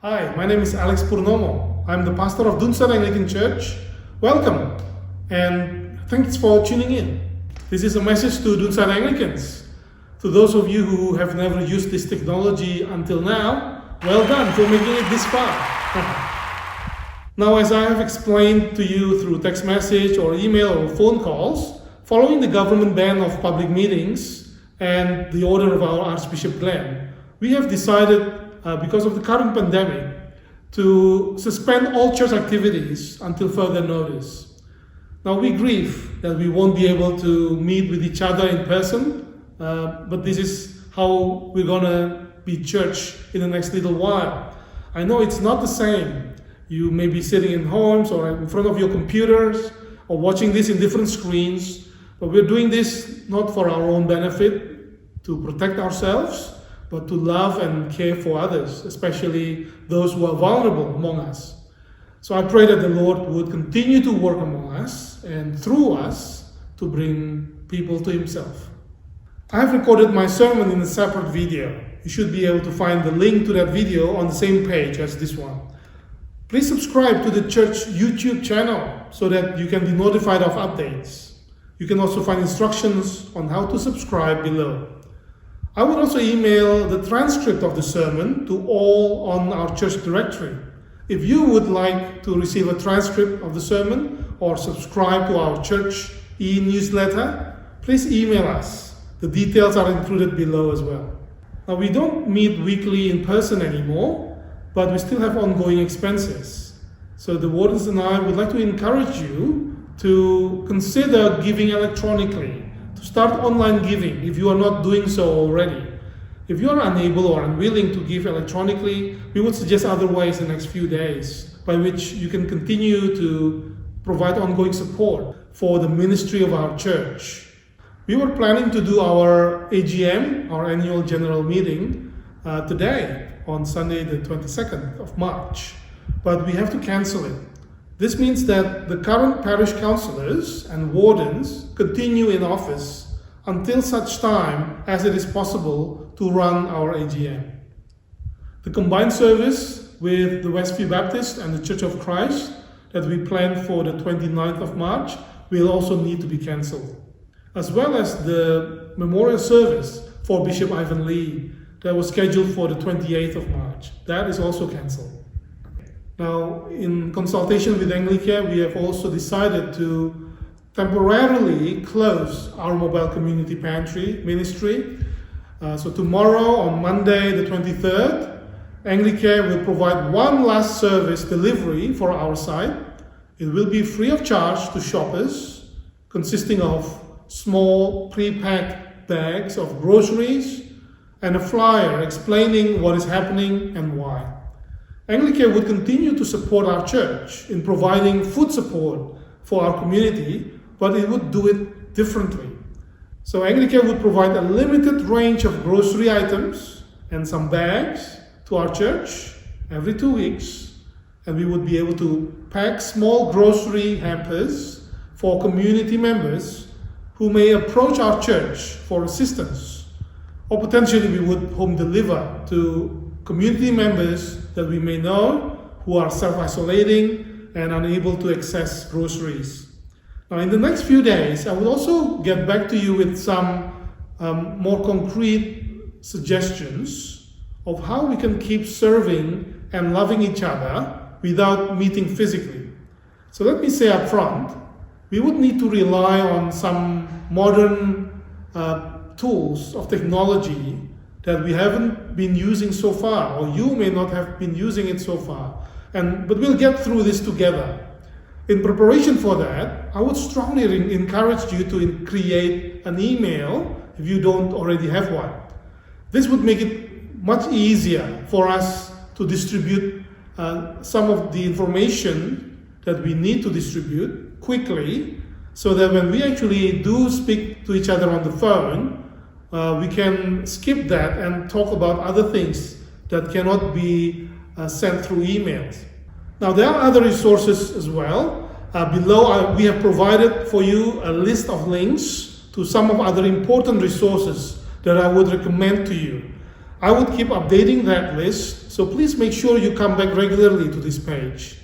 Hi, my name is Purnomo. I'm the pastor of Doonside Anglicans Church. Welcome and thanks for tuning in. This is a message to Doonside Anglicans. To those of you who have never used this technology until now, well done for making it this far. Now, as I have explained to you through text message or email or phone calls, following the government ban of public meetings and the order of our Archbishop Glenn, we have decided, because of the current pandemic, to suspend all church activities until further notice. Now, we grieve that we won't be able to meet with each other in person, but this is how we're gonna be church in the next little while. I know it's not the same. You may be sitting in homes or in front of your computers or watching this in different screens, but we're doing this not for our own benefit, to protect ourselves, but to love and care for others, especially those who are vulnerable among us. So I pray that the Lord would continue to work among us and through us to bring people to Himself. I have recorded my sermon in a separate video. You should be able to find the link to that video on the same page as this one. Please subscribe to the church YouTube channel so that you can be notified of updates. You can also find instructions on how to subscribe below. I would also email the transcript of the sermon to all on our church directory. If you would like to receive a transcript of the sermon or subscribe to our church e-newsletter, please email us. The details are included below as well. Now, we don't meet weekly in person anymore, but we still have ongoing expenses. So the wardens and I would like to encourage you to consider giving electronically, to start online giving if you are not doing so already. If you are unable or unwilling to give electronically, we would suggest other ways in the next few days by which you can continue to provide ongoing support for the ministry of our church. We were planning to do our AGM, our annual general meeting, today on Sunday the 22nd of March, but we have to cancel it. This means that the current parish councillors and wardens continue in office until such time as it is possible to run our AGM. The combined service with the Westview Baptist and the Church of Christ that we planned for the 29th of March will also need to be cancelled, as well as the memorial service for Bishop Ivan Lee that was scheduled for the 28th of March. That is also cancelled. Now, in consultation with Anglicare, we have also decided to temporarily close our mobile community pantry ministry. So tomorrow, on Monday the 23rd, Anglicare will provide one last service delivery for our site. It will be free of charge to shoppers, consisting of small pre-packed bags of groceries and a flyer explaining what is happening and why. Anglicare would continue to support our church in providing food support for our community, but it would do it differently. So Anglicare would provide a limited range of grocery items and some bags to our church every 2 weeks, and we would be able to pack small grocery hampers for community members who may approach our church for assistance, or potentially we would home deliver to community members that we may know who are self-isolating and unable to access groceries. Now, in the next few days, I will also get back to you with some more concrete suggestions of how we can keep serving and loving each other without meeting physically. So let me say up front, we would need to rely on some modern tools of technology that we haven't been using so far, or you may not have been using it so far. But we'll get through this together. In preparation for that, I would strongly encourage you to create an email if you don't already have one. This would make it much easier for us to distribute some of the information that we need to distribute quickly, so that when we actually do speak to each other on the phone, we can skip that and talk about other things that cannot be sent through emails. Now, there are other resources as well. Below, we have provided for you a list of links to some of other important resources that I would recommend to you. I would keep updating that list, so please make sure you come back regularly to this page.